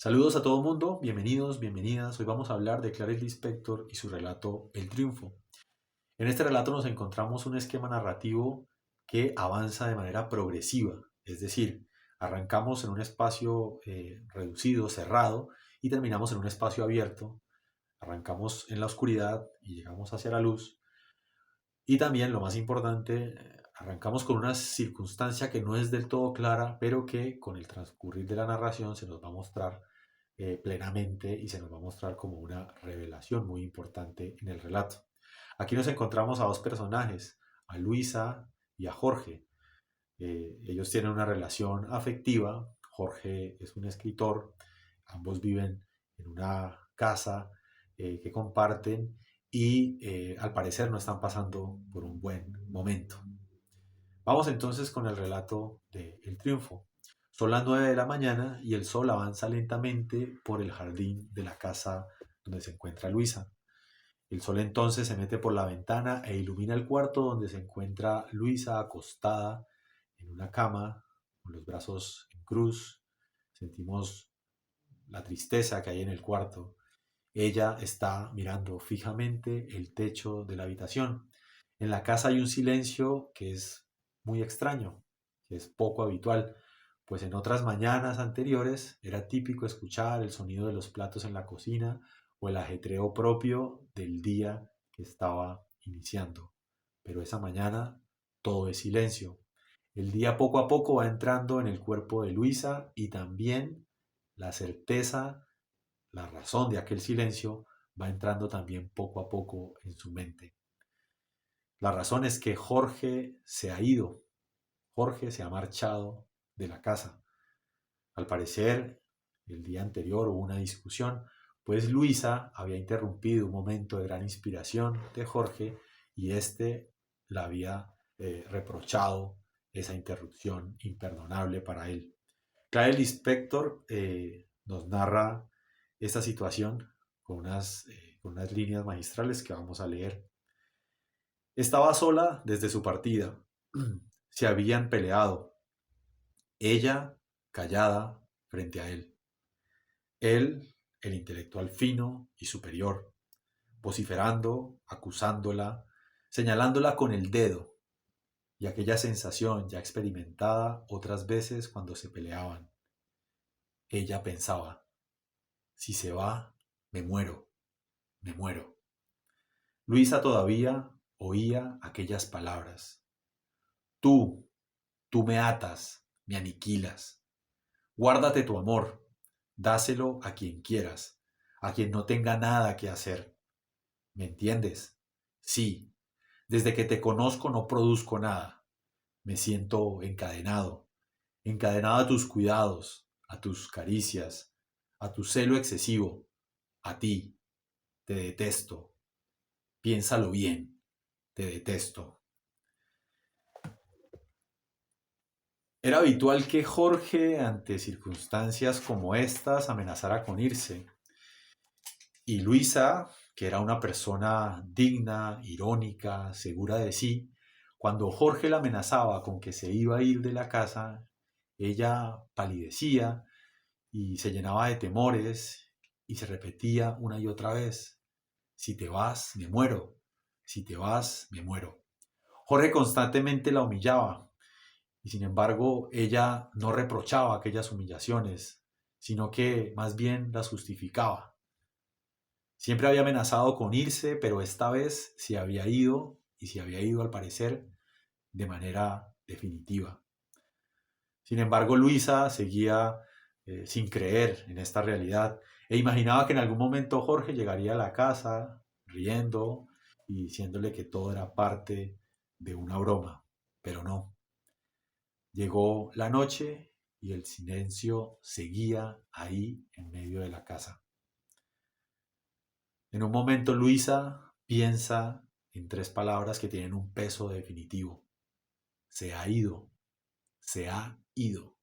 Saludos a todo mundo, bienvenidos, bienvenidas. Hoy vamos a hablar de Clarice Lispector y su relato El Triunfo. En este relato nos encontramos un esquema narrativo que avanza de manera progresiva, es decir, arrancamos en un espacio reducido, cerrado, y terminamos en un espacio abierto. Arrancamos en la oscuridad y llegamos hacia la luz. Y también, lo más importante, arrancamos con una circunstancia que no es del todo clara, pero que con el transcurrir de la narración se nos va a mostrar plenamente y se nos va a mostrar como una revelación muy importante en el relato. Aquí nos encontramos a dos personajes, a Luisa y a Jorge. Ellos tienen una relación afectiva. Jorge es un escritor, ambos viven en una casa que comparten y al parecer no están pasando por un buen momento. Vamos entonces con el relato de El Triunfo. Son las 9 de la mañana y el sol avanza lentamente por el jardín de la casa donde se encuentra Luisa. El sol entonces se mete por la ventana e ilumina el cuarto donde se encuentra Luisa acostada en una cama con los brazos en cruz. Sentimos la tristeza que hay en el cuarto. Ella está mirando fijamente el techo de la habitación. En la casa hay un silencio que es muy extraño, que es poco habitual, pues en otras mañanas anteriores era típico escuchar el sonido de los platos en la cocina o el ajetreo propio del día que estaba iniciando. Pero esa mañana todo es silencio. El día poco a poco va entrando en el cuerpo de Luisa y también la certeza, la razón de aquel silencio va entrando también poco a poco en su mente. La razón es que Jorge se ha ido, Jorge se ha marchado de la casa. Al parecer, el día anterior hubo una discusión, pues Luisa había interrumpido un momento de gran inspiración de Jorge y éste la había reprochado esa interrupción imperdonable para él. Clarice Lispector nos narra esta situación con unas líneas magistrales que vamos a leer. Estaba sola desde su partida. Se habían peleado. Ella, callada, frente a él. Él, el intelectual fino y superior, vociferando, acusándola, señalándola con el dedo, y aquella sensación ya experimentada otras veces cuando se peleaban. Ella pensaba, si se va, me muero, me muero. Luisa todavía oía aquellas palabras. Tú, tú me atas, me aniquilas. Guárdate tu amor, dáselo a quien quieras, a quien no tenga nada que hacer. ¿Me entiendes? Sí, desde que te conozco no produzco nada. Me siento encadenado, encadenado a tus cuidados, a tus caricias, a tu celo excesivo, a ti. Te detesto. Piénsalo bien, te detesto. Era habitual que Jorge, ante circunstancias como estas, amenazara con irse. Y Luisa, que era una persona digna, irónica, segura de sí, cuando Jorge la amenazaba con que se iba a ir de la casa, ella palidecía y se llenaba de temores y se repetía una y otra vez, si te vas, me muero, si te vas, me muero. Jorge constantemente la humillaba y sin embargo ella no reprochaba aquellas humillaciones, sino que más bien las justificaba. Siempre había amenazado con irse, pero esta vez se había ido y se había ido al parecer de manera definitiva. Sin embargo, Luisa seguía sin creer en esta realidad e imaginaba que en algún momento Jorge llegaría a la casa riendo y diciéndole que todo era parte de una broma, pero no. Llegó la noche y el silencio seguía ahí en medio de la casa. En un momento Luisa piensa en tres palabras que tienen un peso definitivo. Se ha ido, se ha ido.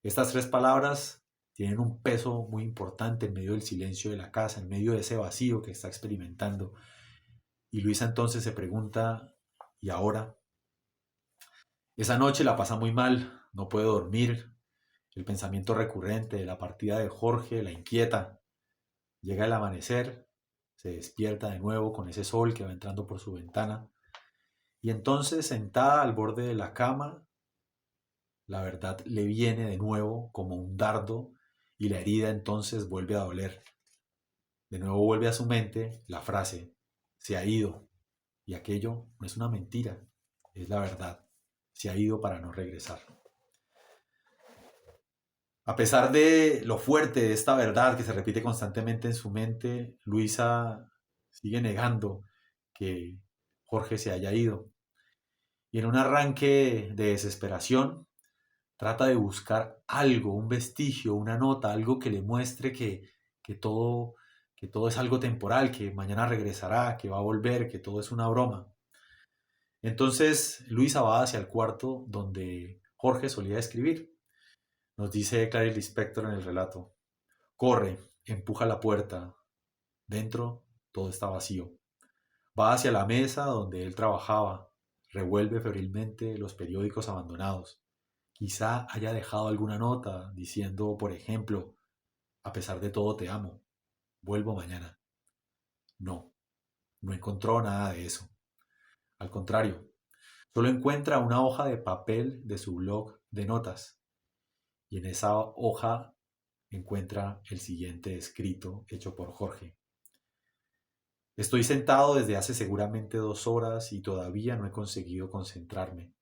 Estas tres palabras tienen un peso muy importante en medio del silencio de la casa, en medio de ese vacío que está experimentando. Y Luisa entonces se pregunta, ¿y ahora? Esa noche la pasa muy mal, no puede dormir. El pensamiento recurrente de la partida de Jorge la inquieta. Llega el amanecer, se despierta de nuevo con ese sol que va entrando por su ventana. Y entonces, sentada al borde de la cama, la verdad le viene de nuevo como un dardo y la herida entonces vuelve a doler. De nuevo vuelve a su mente la frase, se ha ido. Y aquello no es una mentira, es la verdad. Se ha ido para no regresar. A pesar de lo fuerte de esta verdad que se repite constantemente en su mente, Luisa sigue negando que Jorge se haya ido. Y en un arranque de desesperación, trata de buscar algo, un vestigio, una nota, algo que le muestre que todo, que todo es algo temporal, que mañana regresará, que va a volver, que todo es una broma. Entonces Luisa va hacia el cuarto donde Jorge solía escribir. Nos dice Clarice Lispector en el relato. Corre, empuja la puerta. Dentro todo está vacío. Va hacia la mesa donde él trabajaba. Revuelve febrilmente los periódicos abandonados. Quizá haya dejado alguna nota diciendo, por ejemplo, a pesar de todo te amo. Vuelvo mañana. No, no encontró nada de eso. Al contrario, solo encuentra una hoja de papel de su blog de notas. Y en esa hoja encuentra el siguiente escrito hecho por Jorge. Estoy sentado desde hace seguramente 2 horas y todavía no he conseguido concentrarme,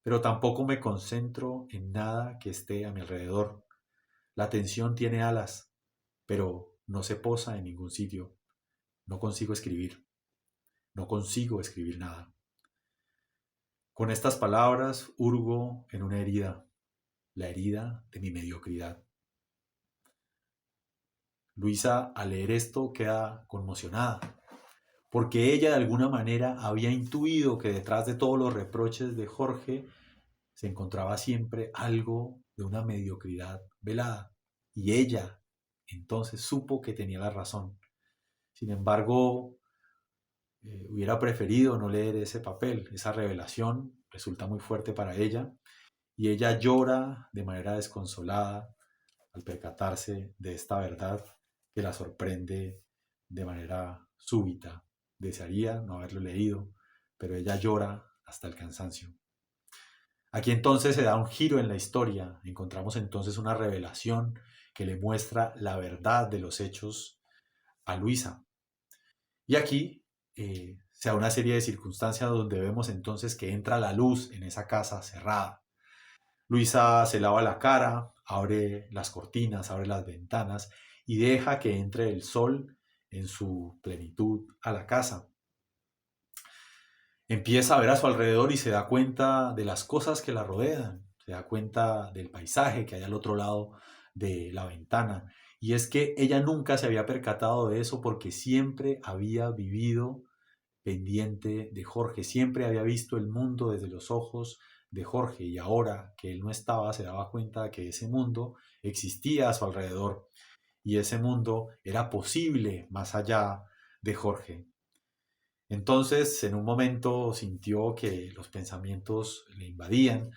pero tampoco me concentro en nada que esté a mi alrededor. La atención tiene alas, pero no se posa en ningún sitio. No consigo escribir, no consigo escribir nada. Con estas palabras hurgo en una herida, la herida de mi mediocridad. Luisa, al leer esto, queda conmocionada, porque ella de alguna manera había intuido que detrás de todos los reproches de Jorge se encontraba siempre algo de una mediocridad velada. Y ella entonces supo que tenía la razón. Sin embargo, hubiera preferido no leer ese papel. Esa revelación resulta muy fuerte para ella y ella llora de manera desconsolada al percatarse de esta verdad que la sorprende de manera súbita. Desearía no haberlo leído, pero ella llora hasta el cansancio. Aquí entonces se da un giro en la historia. Encontramos entonces una revelación que le muestra la verdad de los hechos a Luisa. Y aquí se da una serie de circunstancias donde vemos entonces que entra la luz en esa casa cerrada. Luisa se lava la cara, abre las cortinas, abre las ventanas y deja que entre el sol en su plenitud a la casa. Empieza a ver a su alrededor y se da cuenta de las cosas que la rodean, se da cuenta del paisaje que hay al otro lado de la ventana. Y es que ella nunca se había percatado de eso porque siempre había vivido pendiente de Jorge, siempre había visto el mundo desde los ojos de Jorge y ahora que él no estaba se daba cuenta de que ese mundo existía a su alrededor y ese mundo era posible más allá de Jorge. Entonces, en un momento sintió que los pensamientos le invadían,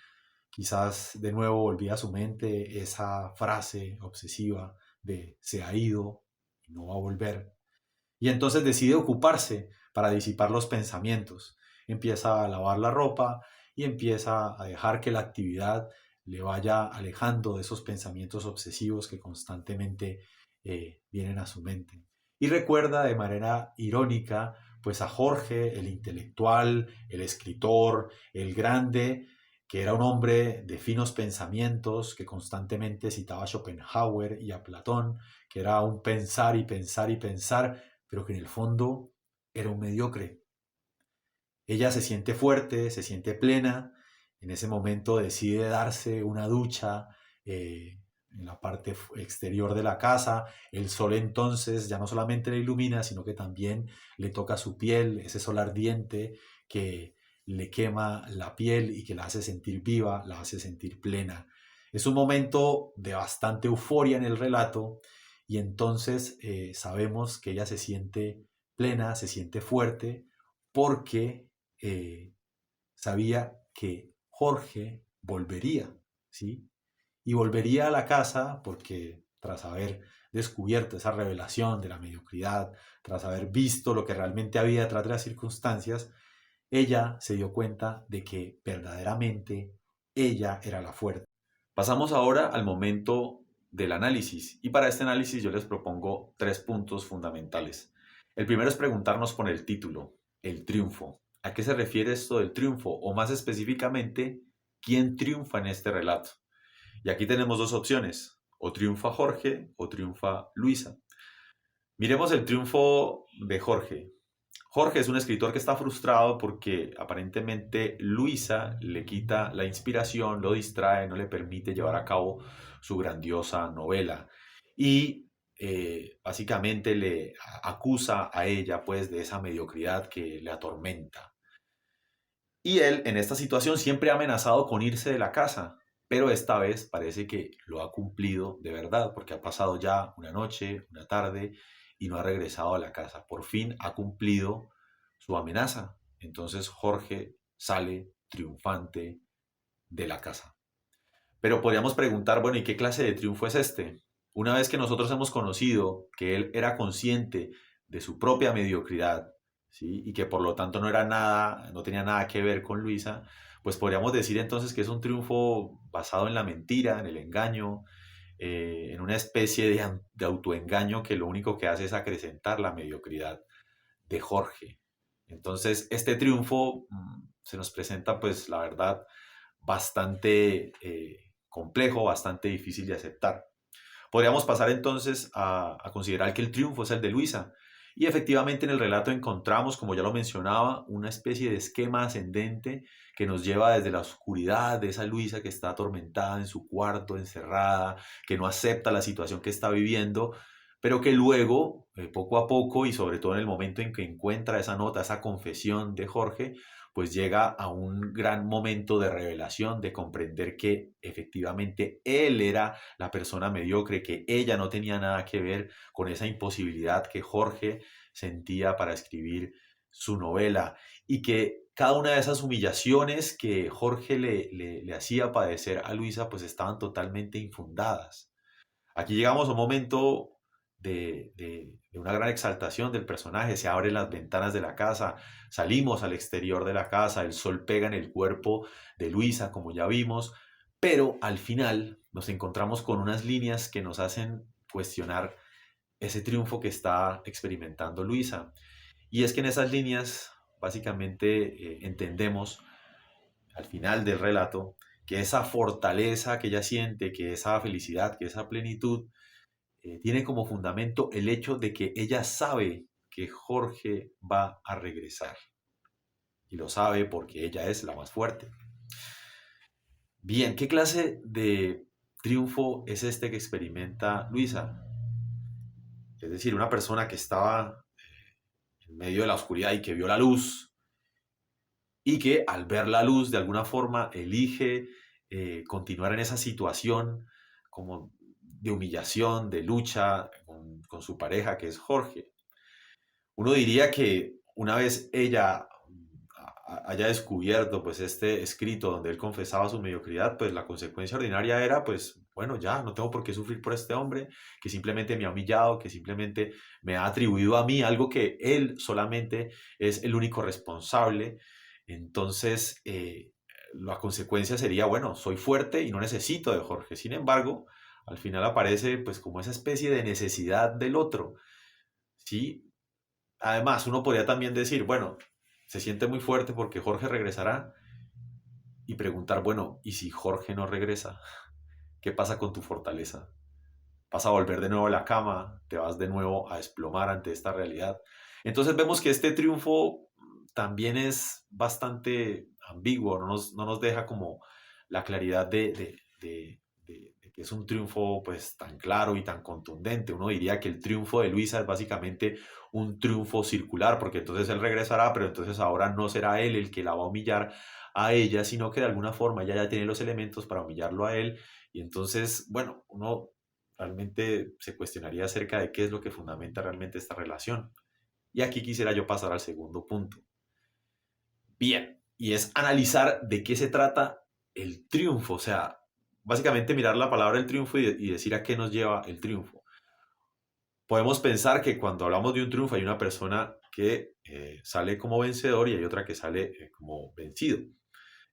quizás de nuevo volvía a su mente esa frase obsesiva de se ha ido y no va a volver. Y entonces decide ocuparse para disipar los pensamientos. Empieza a lavar la ropa y empieza a dejar que la actividad le vaya alejando de esos pensamientos obsesivos que constantemente vienen a su mente. Y recuerda de manera irónica pues a Jorge, el intelectual, el escritor, el grande, que era un hombre de finos pensamientos, que constantemente citaba a Schopenhauer y a Platón, que era un pensar y pensar y pensar, pero que en el fondo era un mediocre. Ella se siente fuerte, se siente plena, en ese momento decide darse una ducha en la parte exterior de la casa, el sol entonces ya no solamente le ilumina, sino que también le toca su piel, ese sol ardiente que le quema la piel y que la hace sentir viva, la hace sentir plena. Es un momento de bastante euforia en el relato y entonces sabemos que ella se siente plena, se siente fuerte, porque sabía que Jorge volvería, ¿sí? y volvería a la casa porque tras haber descubierto esa revelación de la mediocridad, tras haber visto lo que realmente había detrás de las circunstancias, ella se dio cuenta de que verdaderamente ella era la fuerte. Pasamos ahora al momento del análisis y para este análisis yo les propongo tres puntos fundamentales. El primero es preguntarnos por el título, el triunfo. ¿A qué se refiere esto del triunfo? O más específicamente, ¿quién triunfa en este relato? Y aquí tenemos dos opciones, o triunfa Jorge o triunfa Luisa. Miremos el triunfo de Jorge. Jorge es un escritor que está frustrado porque aparentemente Luisa le quita la inspiración, lo distrae, no le permite llevar a cabo su grandiosa novela. Y básicamente le acusa a ella pues de esa mediocridad que le atormenta. Y él en esta situación siempre ha amenazado con irse de la casa, pero esta vez parece que lo ha cumplido de verdad, porque ha pasado ya una noche, una tarde y no ha regresado a la casa. Por fin ha cumplido su amenaza. Entonces Jorge sale triunfante de la casa. Pero podríamos preguntar, bueno, ¿y qué clase de triunfo es este? Una vez que nosotros hemos conocido que él era consciente de su propia mediocridad, ¿sí? Y que por lo tanto no era nada, no tenía nada que ver con Luisa, pues podríamos decir entonces que es un triunfo basado en la mentira, en el engaño, en una especie de autoengaño que lo único que hace es acrecentar la mediocridad de Jorge. Entonces, este triunfo se nos presenta, pues, la verdad, bastante complejo, bastante difícil de aceptar. Podríamos pasar entonces a considerar que el triunfo es el de Luisa. Y efectivamente en el relato encontramos, como ya lo mencionaba, una especie de esquema ascendente que nos lleva desde la oscuridad de esa Luisa que está atormentada en su cuarto, encerrada, que no acepta la situación que está viviendo, pero que luego, poco a poco, y sobre todo en el momento en que encuentra esa nota, esa confesión de Jorge, pues llega a un gran momento de revelación, de comprender que efectivamente él era la persona mediocre, que ella no tenía nada que ver con esa imposibilidad que Jorge sentía para escribir su novela y que cada una de esas humillaciones que Jorge le hacía padecer a Luisa pues estaban totalmente infundadas. Aquí llegamos a un momento de una gran exaltación del personaje, se abren las ventanas de la casa, salimos al exterior de la casa, el sol pega en el cuerpo de Luisa, como ya vimos, pero al final nos encontramos con unas líneas que nos hacen cuestionar ese triunfo que está experimentando Luisa. Y es que en esas líneas básicamente entendemos al final del relato que esa fortaleza que ella siente, que esa felicidad, que esa plenitud, tiene como fundamento el hecho de que ella sabe que Jorge va a regresar. Y lo sabe porque ella es la más fuerte. Bien, ¿qué clase de triunfo es este que experimenta Luisa? Es decir, una persona que estaba en medio de la oscuridad y que vio la luz y que al ver la luz de alguna forma elige continuar en esa situación como de humillación, de lucha con su pareja que es Jorge. Uno diría que una vez ella haya descubierto pues este escrito donde él confesaba su mediocridad, pues la consecuencia ordinaria era pues bueno, ya no tengo por qué sufrir por este hombre que simplemente me ha humillado, que simplemente me ha atribuido a mí algo que él solamente es el único responsable. Entonces, la consecuencia sería, bueno, soy fuerte y no necesito de Jorge. Sin embargo, al final aparece pues como esa especie de necesidad del otro, ¿sí? Además, uno podría también decir, bueno, se siente muy fuerte porque Jorge regresará y preguntar, bueno, ¿y si Jorge no regresa? ¿Qué pasa con tu fortaleza? ¿Vas a volver de nuevo a la cama? ¿Te vas de nuevo a desplomar ante esta realidad? Entonces vemos que este triunfo también es bastante ambiguo, no nos deja como la claridad de que es un triunfo pues tan claro y tan contundente. Uno diría que el triunfo de Luisa es básicamente un triunfo circular, porque entonces él regresará, pero entonces ahora no será él el que la va a humillar a ella, sino que de alguna forma ella ya tiene los elementos para humillarlo a él. Y entonces, bueno, uno realmente se cuestionaría acerca de qué es lo que fundamenta realmente esta relación. Y aquí quisiera yo pasar al segundo punto. Bien, y es analizar de qué se trata el triunfo, o sea, básicamente mirar la palabra el triunfo y decir a qué nos lleva el triunfo. Podemos pensar que cuando hablamos de un triunfo hay una persona que sale como vencedor y hay otra que sale como vencido.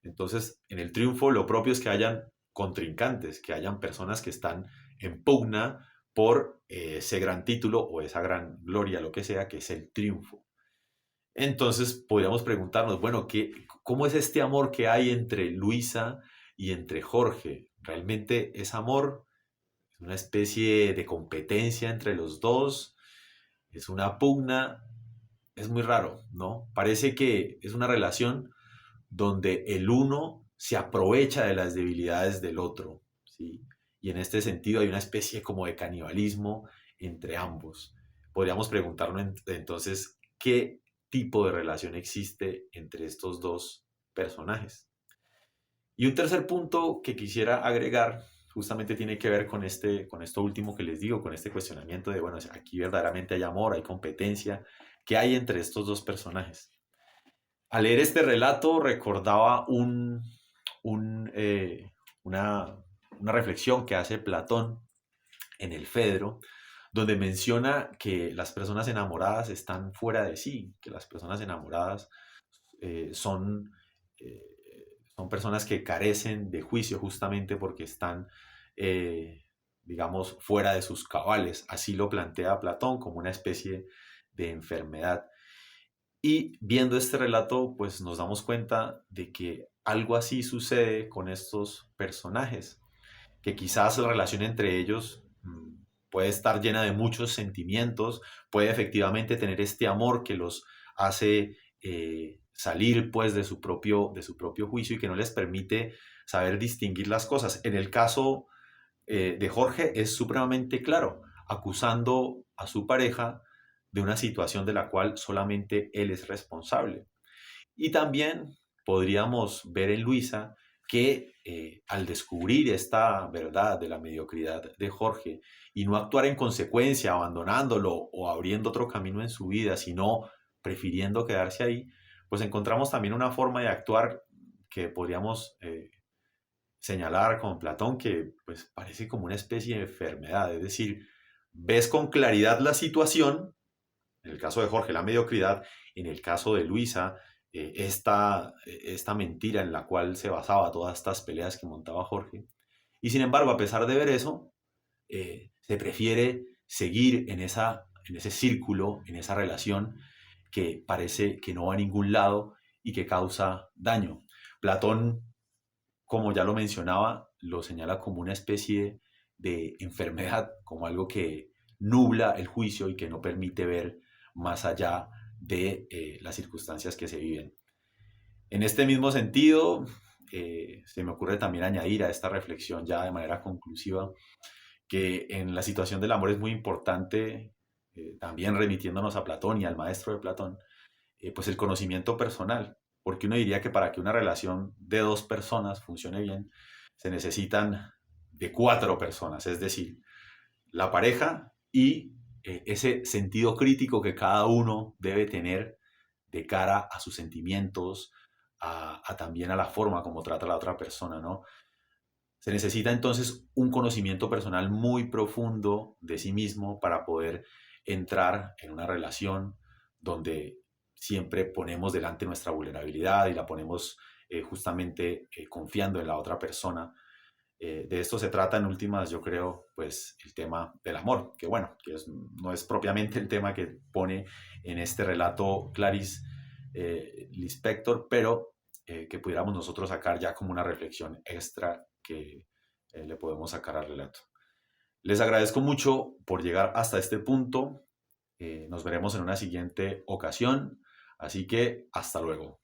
Entonces, en el triunfo lo propio es que hayan contrincantes, que hayan personas que están en pugna por ese gran título o esa gran gloria, lo que sea, que es el triunfo. Entonces, podríamos preguntarnos, bueno, ¿cómo es este amor que hay entre Luisa y entre Jorge? ¿Realmente es amor? ¿Es una especie de competencia entre los dos? ¿Es una pugna? Es muy raro, ¿no? Parece que es una relación donde el uno se aprovecha de las debilidades del otro, ¿sí? Y en este sentido hay una especie como de canibalismo entre ambos. Podríamos preguntarnos entonces qué tipo de relación existe entre estos dos personajes. Y un tercer punto que quisiera agregar justamente tiene que ver con esto último que les digo, con este cuestionamiento de, bueno, aquí verdaderamente hay amor, hay competencia, ¿qué hay entre estos dos personajes? Al leer este relato recordaba un, eh, una, una reflexión que hace Platón en el Fedro, donde menciona que las personas enamoradas están fuera de sí, que las personas enamoradas eh, son, eh, son personas que carecen de juicio justamente porque están, eh, digamos, fuera de sus cabales. Así lo plantea Platón como una especie de enfermedad. Y viendo este relato, pues nos damos cuenta de que algo así sucede con estos personajes, que quizás la relación entre ellos puede estar llena de muchos sentimientos, puede efectivamente tener este amor que los hace salir pues de su propio juicio y que no les permite saber distinguir las cosas. En el caso de Jorge es supremamente claro, acusando a su pareja de una situación de la cual solamente él es responsable. Y también podríamos ver en Luisa que al descubrir esta verdad de la mediocridad de Jorge y no actuar en consecuencia, abandonándolo o abriendo otro camino en su vida, sino prefiriendo quedarse ahí, pues encontramos también una forma de actuar que podríamos señalar con Platón que pues parece como una especie de enfermedad, es decir, ves con claridad la situación, en el caso de Jorge la mediocridad, en el caso de Luisa esta mentira en la cual se basaba todas estas peleas que montaba Jorge, y sin embargo a pesar de ver eso, se prefiere seguir en ese círculo, en esa relación que parece que no va a ningún lado y que causa daño. Platón, como ya lo mencionaba, lo señala como una especie de enfermedad, como algo que nubla el juicio y que no permite ver más allá de las circunstancias que se viven. En este mismo sentido, se me ocurre también añadir a esta reflexión ya de manera conclusiva que en la situación del amor es muy importante, también remitiéndonos a Platón y al maestro de Platón, pues el conocimiento personal, porque uno diría que para que una relación de dos personas funcione bien, se necesitan de cuatro personas, es decir, la pareja y ese sentido crítico que cada uno debe tener de cara a sus sentimientos, también a la forma como trata a la otra persona, ¿no? Se necesita entonces un conocimiento personal muy profundo de sí mismo para poder entrar en una relación donde siempre ponemos delante nuestra vulnerabilidad y la ponemos justamente confiando en la otra persona. De esto se trata en últimas, yo creo, pues el tema del amor, que bueno, no es propiamente el tema que pone en este relato Clarice Lispector, pero que pudiéramos nosotros sacar ya como una reflexión extra que le podemos sacar al relato. Les agradezco mucho por llegar hasta este punto. Nos veremos en una siguiente ocasión, así que hasta luego.